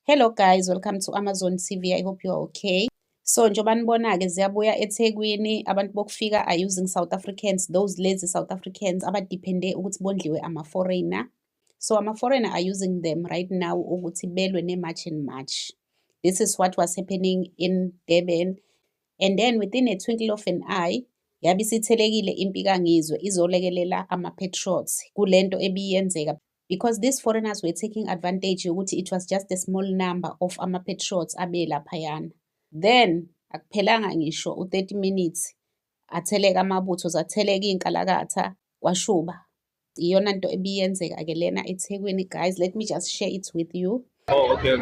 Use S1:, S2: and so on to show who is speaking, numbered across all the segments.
S1: Hello guys, welcome to Amazon TV. I hope you are okay. So njengoba nibona-ke ziyabuya eThekwini, abantu bokufika are using South Africans, those lazy South Africans abadepende ukuthi bondliwe ama-foreigner. So ama-foreigner are using them right now ukuthi belwe ne-March and March. This is what was happening in Durban. And then within a twinkle of an eye, yabe isithelekile impikangizwe izolekelela ama-patriots kulento ebiyenzeka. Because these foreigners were taking advantage yokuthi it was just a small number of ama-patriots abe laphayana. Then akuphelanga ngisho u-30 minutes atheleka amabutho zatheleka iy'nkalakatha kwashuba. Iyona nto ebiyenzeka-ke lena eThekwini. Guys, let me just share it with you.
S2: Oh, okay.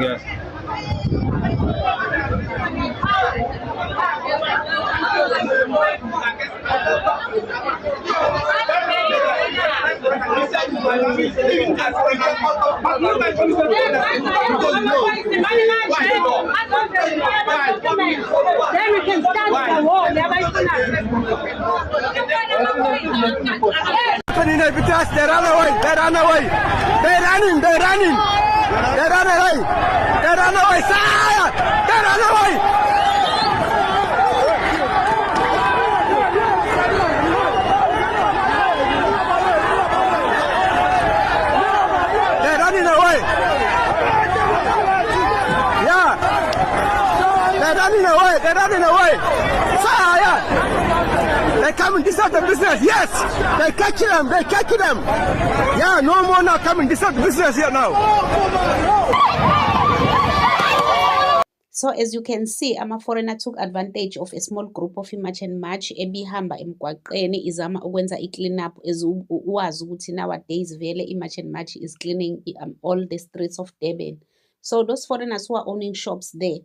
S3: Then we can start the war. They're running away. They're running away, sire! They're running away! They're running away! Yeah! They're running away! Sire! They come and disrupt the business, yes! They catch them! Yeah, no more now, come and disrupt the business here now!
S1: So as you can see, ama-foreigner took advantage of a small group of March and March ebihamba emgwaqeni izama ukwenza i-clean up as uwazi ukuthi nowadays vele i-March and March is cleaning all the streets of Durban. So those foreigners who are owning shops there,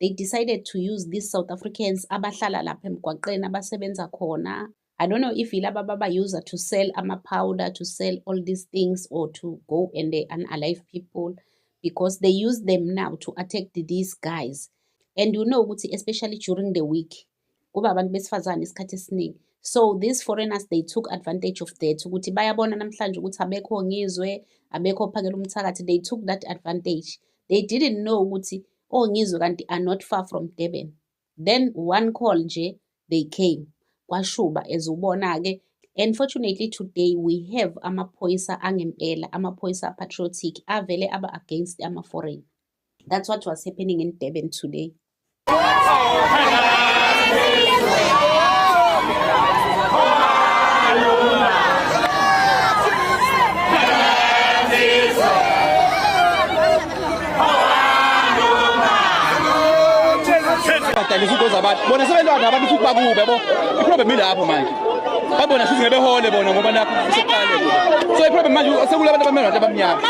S1: they decided to use these South Africans abahlala lapha emgwaqeni abasebenza khona. I don't know if ilaba baba-user to sell ama-powder, to sell all these things, or to go and they unalive people, because they use them now to attack these guys. And you know ukuthi especially during the week kuba abantu besifazane isikhathi esiningi. So these foreigners, they took advantage of that ukuthi bayabona namhlanje ukuthi abekho ngizwe, abekho phakela umthakathi. They took that advantage. They didn't know ukuthi ongizwe kanti are not far from Durban. Then one call nje they came kwashuba as ubona-ke. Unfortunately today we have amaphoyisa angempela, amaphoyisa patriotic avele aba against ama-foreign. That's what was happening in Durban today.
S2: Bona sebelwana abantu futhi bakube yabo. I-problem ilapho manje. Babona futhi ngebehole bona ngoba nakho kuseqale. So i-problem manje sekulabantu abamnyama abamnyama.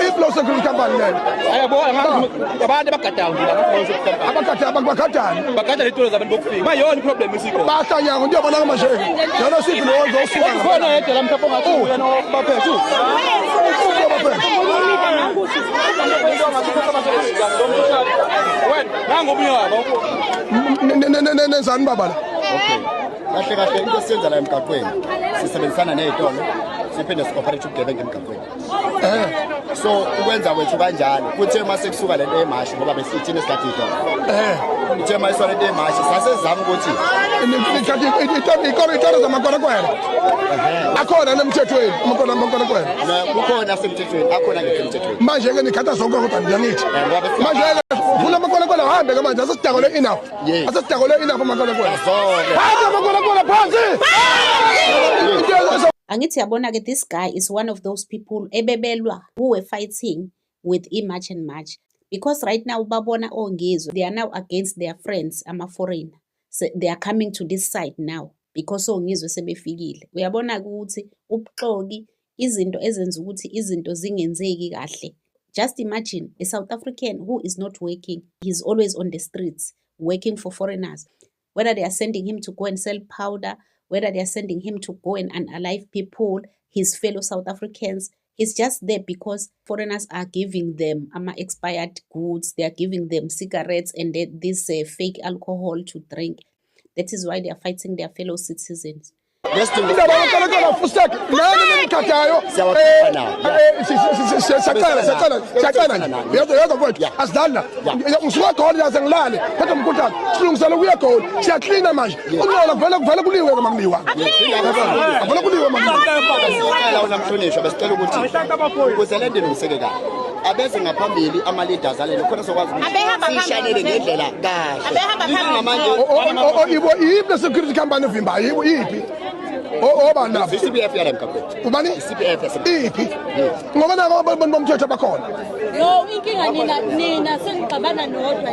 S3: Iblo security company leyo.
S2: Ayabona abantu abagadayo nje bagada lezitulo zabantu bokufika. Mayona i-problem isikho.
S3: Bahlanya nje yabona ngamasheke. Yona sithi lo ozosuka.
S2: Khona yedwa la mhlawumbe ngathi uyena baphethu. Nenzani baba la?
S4: Okay. Kahle into esiyenza la emgaqweni sisebenzisana nezitolo siphinde sikooperate ubugebengu emgaqweni. So ukwenza kwethu kanjalo kuthe mase kusuka lento emashi ngoba besithini esikhathi idolo. Uthe mase lento emashi sasezama ukuthi
S3: ikorridor zamakwerekwere. Akhona nemthethweni amakwerekwere.
S4: Kukhona semthethweni akhona ngemthethweni.
S3: Manje ke nikhatha zonke kodwa ngiyangithi. Manje vula amakwerekwere hambe ke manje asesidakole enough. Asesidakole enough amakwerekwere. Hayi amakwerekwere phansi.
S1: Angithi yabona-ke this guy is one of those people ebebelwa who were fighting with March and March. Because right now babona ongizwe, they are now against their friends ama-foreigner. So they are coming to this side now because ongizwe sebefikile. Uyabona ukuthi ubuxoki izinto ezenza ukuthi izinto zingenzeki kahle. Just imagine a South African who is not working, he's always on the streets working for foreigners. Whether they are sending him to go and sell powder, whether they are sending him to go and unalive people, his fellow South Africans, he's just there because foreigners are giving them expired goods, they are giving them cigarettes and this fake alcohol to drink. That is why they are fighting their fellow citizens.
S3: indaba yokuqala fusek nani nemikhathayo siyacela yazo mfowethu asidlala ngisuka goli yaze ngilale kodwa mkhuhlane silungisele ukuya goli siyaklina manje unola vele kuliwe noma kuliwa vele kuliwe manje
S4: unamhlonishwa besicela ukuthi ukuze le nto ilungiseke kahle abeze ngaphambili ama-leaders alelo khona sokwazi ukuthi sishanele ngendlela kahle ngamanje
S3: ibo yiphi le-security company evimbayo yiphi oba nabo
S4: i-CPF yala emgaqweni
S3: ubani
S4: i-CPF
S3: iphi ngoba nabo abantu bomthetho abakhona
S5: yo inkinga nina sengixabana nodwa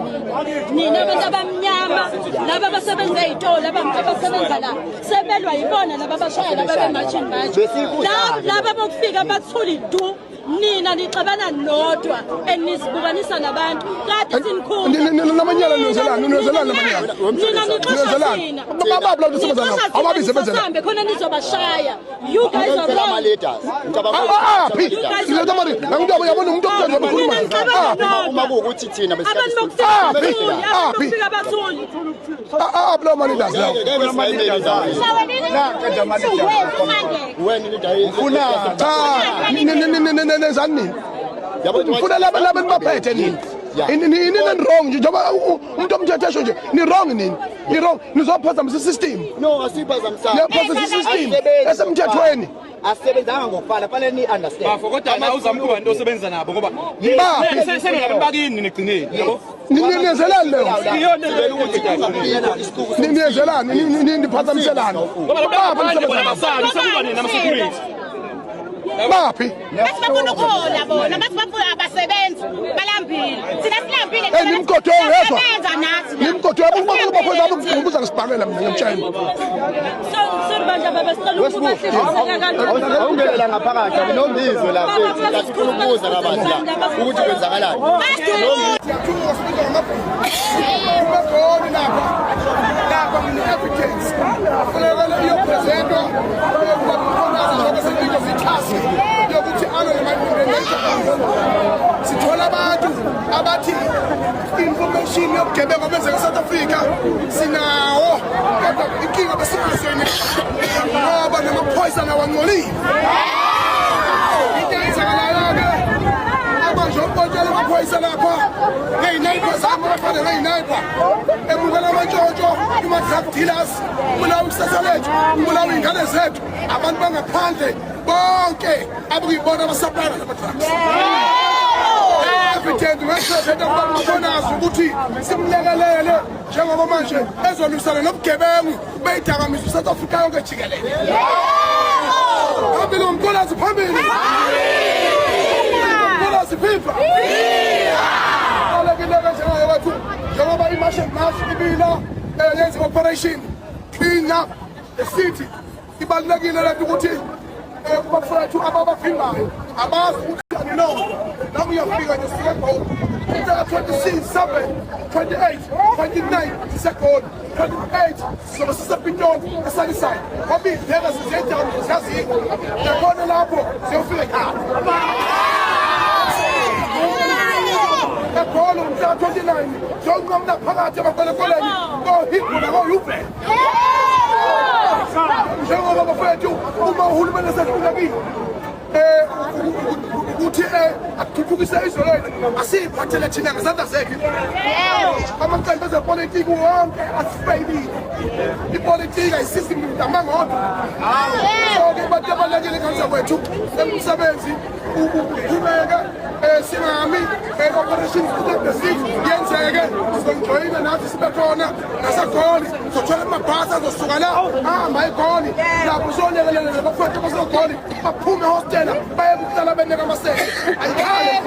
S5: nina abantu abamnyama laba abasebenza ey'tolo abasebenza la sebelwa yibona laba abashaya laba be-marching laba bokufika bakuthula idu nina nixabana nodwa enisibukanisa nabantu kade sinikhulu
S3: namanyala niyozelana namanyala
S5: nina nixosha sina
S3: bababla usebenza ababisebenzela
S5: sambe khona nizobashaya you guys are wrong
S3: yabona umuntu omthetho obukhuluma
S4: uma kuwukuthi thina
S3: ablo ma-leaders nenzani ngifuna laba nibaphethe nini ini wrong nje njengoba umuntu omthetho esho nje ni wrong nini ni wrong nizophazamisa isystem
S4: no asiphazamisa
S3: niyaphazamisa isystem esemthethweni
S4: asebenzanga ngokufana fanele ni-understand
S2: bafo kodwa ma uzama ukuba into osebenza nabo ngoba senabakini negcineni yabo
S3: niyenzelani leyo niyenzelani niphazamiselana baphi
S5: basibafuna ukhola bona basibafuna abasebenzi balambile thina silambile
S3: nimgodo wezwa nimgodo ubuza ngisibhakela mina ngimtshela
S5: soribanja baba sicela ukubahlizeka kanjani
S4: awungenela ngaphakathi akunombizo la fethu sifuna ukubuza kabanzi la ukuthi kwenzakalani
S3: lapha mine-evidence kufunekele iyoprezentwa sithasi yokuthi sithola abantu abathi information yobugebengu obenzeka eSouth Africa sinawo kodwa inkinga besingasene ngoba namaphoyisa nawangcolile into eyenzakalayo-ke abanje ukubotshela amaphoyisa lapha ngey'nayipha zami abafana ngey'nayipha ebukela amantshontsho ima-drug dealers kubulawa ikusasa lethu kubulawa iy'ngane zethu abantu bangaphandle bonke abukuyibona abasaplayana nama-drugs evident ngesizathu kubabonazi ukuthi simlekelele njengoba manje ezolwisana nobugebengu beyidakamisa iSouth Africa yonke jikelele phambili ngomkolazi phambili ngomkolazi phipha alekileke njengayo wethu njengoba i-marshal march ibila yenziwa operation clean up the city ibalulekile lento ukuthi kubafowethu ababavimbayo abazi ukuthi anilona nami uyafika nje sikegoli 27 28 29 sisekoli 28 sizobe sisepintoni esaliside kwabili phela siziyejani siyaziko nakhona lapho siyofika ekhaya egolo mhla 29 zonqamna phakathi abakwelekoleni kohigwa nakoyubhek njengoba bafethu uma uhulumeni esehlulekile ukuthi athuthukise izwe lethu asiyiphathele thina ngezandla zethu amaqembu ezepolitiki wonke asifeyilile ipolitiki ayisistem ntamangodwa so-ke bantu abalulekile kanza kwethu emsebenzi uqhubeke singami operation protect the city yenzeke sizongijoyina nathi sibe khona nasegoli sizothola amabhasi azosuka la ahamba egoli lapho uzolekelela nabafowethu abasegoli baphume ehostela baye kuhlala beneka amaseke ayikhale.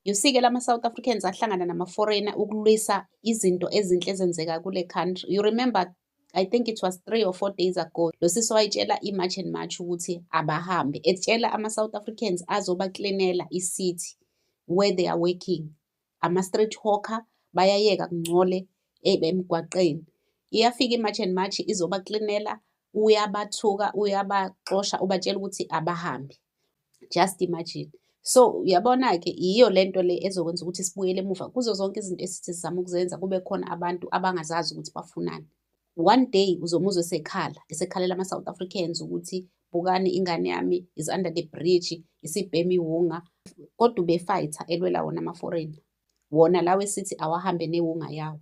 S1: You see ke lama-South Africans ahlangana nama-foreigner ukulwisa izinto ezinhle ezenzeka kule country. You remember, I think it was 3 or 4 days ago, lo sisi wayitshela i-March and March ukuthi abahambe. Etshela ama-South Africans azobaklinela i-city where they are working. Ama-street hawker bayayeka kungcole emgwaqeni. Iyafika i-March and March izobaklinela, uyabathuka, uyabaxosha, ubatshela ukuthi abahambe. Just imagine. So uyabona-ke iyo lento le ezokwenza ukuthi sibuyele emuva kuzo zonke izinto esithi sizama ukuzenza kube khona abantu abangazazi ukuthi bafunani. One day uzomuzwa esekhalela ama-South Africans ukuthi bukani ingane yami is under the bridge, isibhema iwunga. Kodwa ube-fighter elwela wona ama-foreigner. Wona lawe sithi awahambe newunga yawo.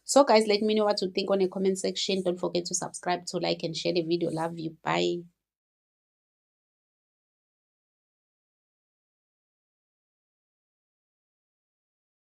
S1: So guys, let me know what you think on the comment section. Don't forget to subscribe, to like and share the video. Love you. Bye.